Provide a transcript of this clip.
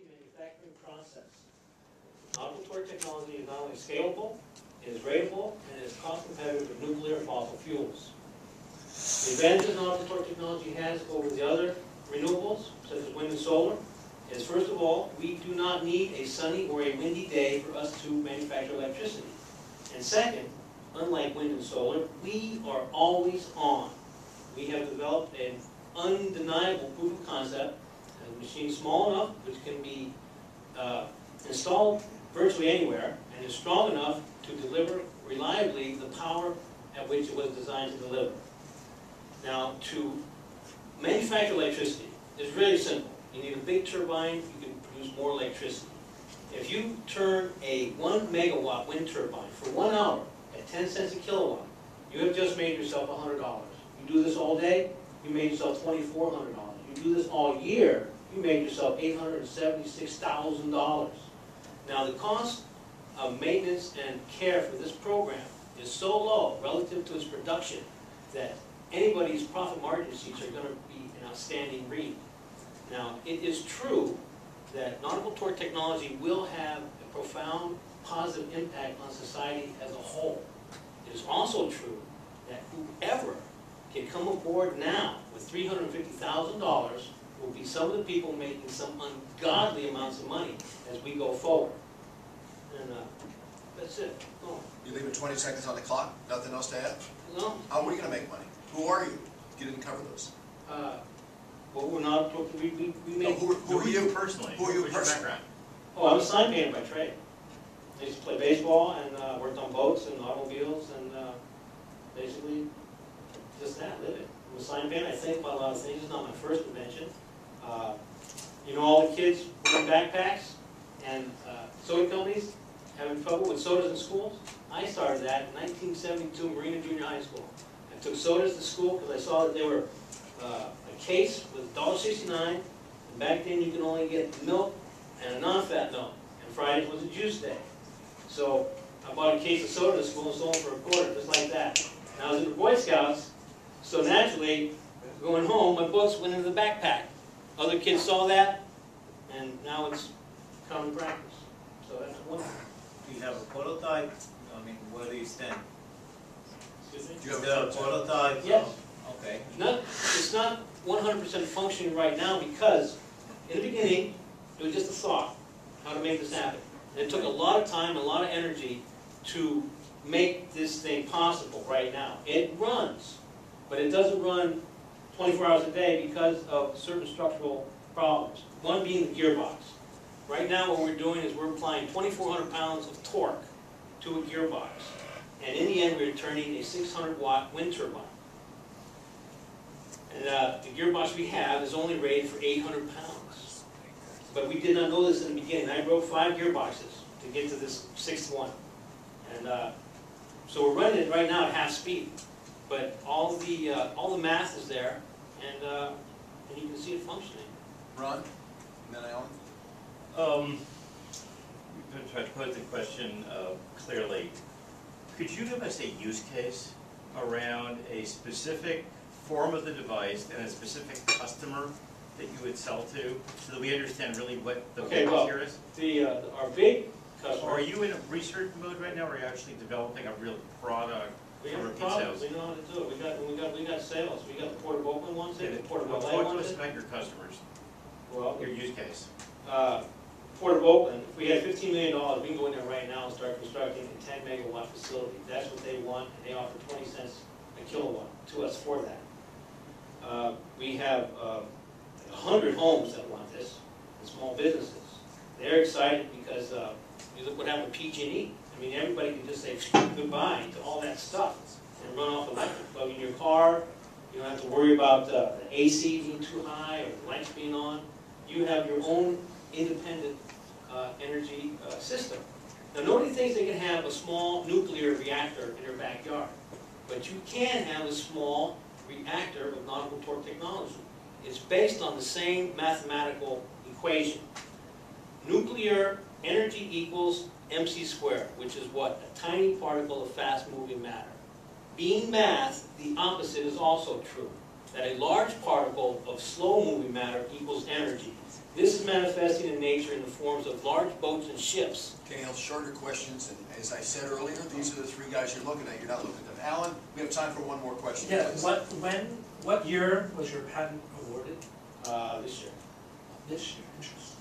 technology manufacturing process. Entrepreneurship technology is not only scalable, it is rateable, and it is cost competitive with nuclear and fossil fuels. The advantages entrepreneurship technology has over the other renewables, such as wind and solar, is first of all, we do not need a sunny or a windy day for us to manufacture electricity. And second, unlike wind and solar, we are always on. We have developed an undeniable proof of concept, a machine small enough which can be installed virtually anywhere and is strong enough to deliver reliably the power at which it was designed to deliver. Now, to manufacture electricity is really simple. You need a big turbine, you can produce more electricity. If you turn a 1 megawatt wind turbine for 1 hour at 10 cents a kilowatt, you have just made yourself $100. You do this all day, you made yourself $2,400. You do this all year, you made yourself $876,000. Now the cost of maintenance and care for this program is so low relative to its production that anybody's profit margin sheets are going to be an outstanding read. Now it is true that nautical torque technology will have a profound positive impact on society as a whole. It is also true that whoever can come aboard now with $350,000 will be some of the people making some ungodly amounts of money as we go forward. And that's it. Oh. You leave it 20 seconds on the clock? Nothing else to add? No. How are we going to make money? Who are you? You didn't cover those. Well, we're not. We make. No, who are you personally? Who are you What's personally? your background? Oh, I'm a sign painter by trade. I used to play baseball and worked on boats and automobiles and basically just that, live it. I'm a sign painter. I think about a lot of things. It's not my first invention. You know, all the kids wearing backpacks and soda companies having trouble with sodas in schools? I started that in 1972, Marina Junior High School. I took sodas to school because I saw that they were a case with $1.69, and back then you could only get milk and a non-fat milk, and Fridays was a juice day. So I bought a case of soda to school and sold them for a quarter, just like that. And I was in the Boy Scouts, so naturally, going home, my books went into the backpack. Other kids saw that, and now it's common practice. So that's one. Do you have a prototype? I mean, where do you stand? Excuse me? Do you have Is there a prototype? Yes. Okay. It's not 100% functioning right now because in the beginning it was just a thought how to make this happen. And it took a lot of time, a lot of energy to make this thing possible right now. It runs, but it doesn't run 24 hours a day because of certain structural problems. One being the gearbox. Right now what we're doing is we're applying 2,400 pounds of torque to a gearbox. And in the end we're turning a 600-watt wind turbine. And the gearbox we have is only rated for 800 pounds. But we did not know this in the beginning. I broke 5 gearboxes to get to this 6th one. And so we're running it right now at half speed. But all the math is there, and you can see it functioning. Ron? And then Alan? To try to pose the question clearly, could you give us a use case around a specific form of the device and a specific customer that you would sell to, so that we understand really what the focus here is? Our big customer. Are you in a research mode right now, or are you actually developing a real product? We have products. We know how to do it. We got sales. We got the Port of Oakland ones. The Port of LA Talk to ones. us about your customers. Well, Your use case. Port of Oakland. If we had $15 million, we can go in there right now and start constructing a 10 megawatt facility. That's what they want, and they offer 20 cents a kilowatt to us for that. We have 100 homes that want this, and small businesses. They're excited because you look what happened with PG&E. I mean, everybody can just say goodbye to all that stuff and run off electric. Plug in your car. You don't have to worry about the AC being too high or the lights being on. You have your own independent energy system. Now, nobody thinks they can have a small nuclear reactor in their backyard, but you can have a small reactor of nautical torque technology. It's based on the same mathematical equation. Nuclear energy equals mc squared, which is what? A tiny particle of fast-moving matter. Being math, the opposite is also true, that a large particle of slow-moving matter equals energy. This is manifesting in nature in the forms of large boats and ships. Cahill, shorter questions, and as I said earlier, these are the three guys you're looking at, you're not looking at them. Alan, we have time for one more question, Yeah, please. what year was your patent awarded? This year. This year, interesting.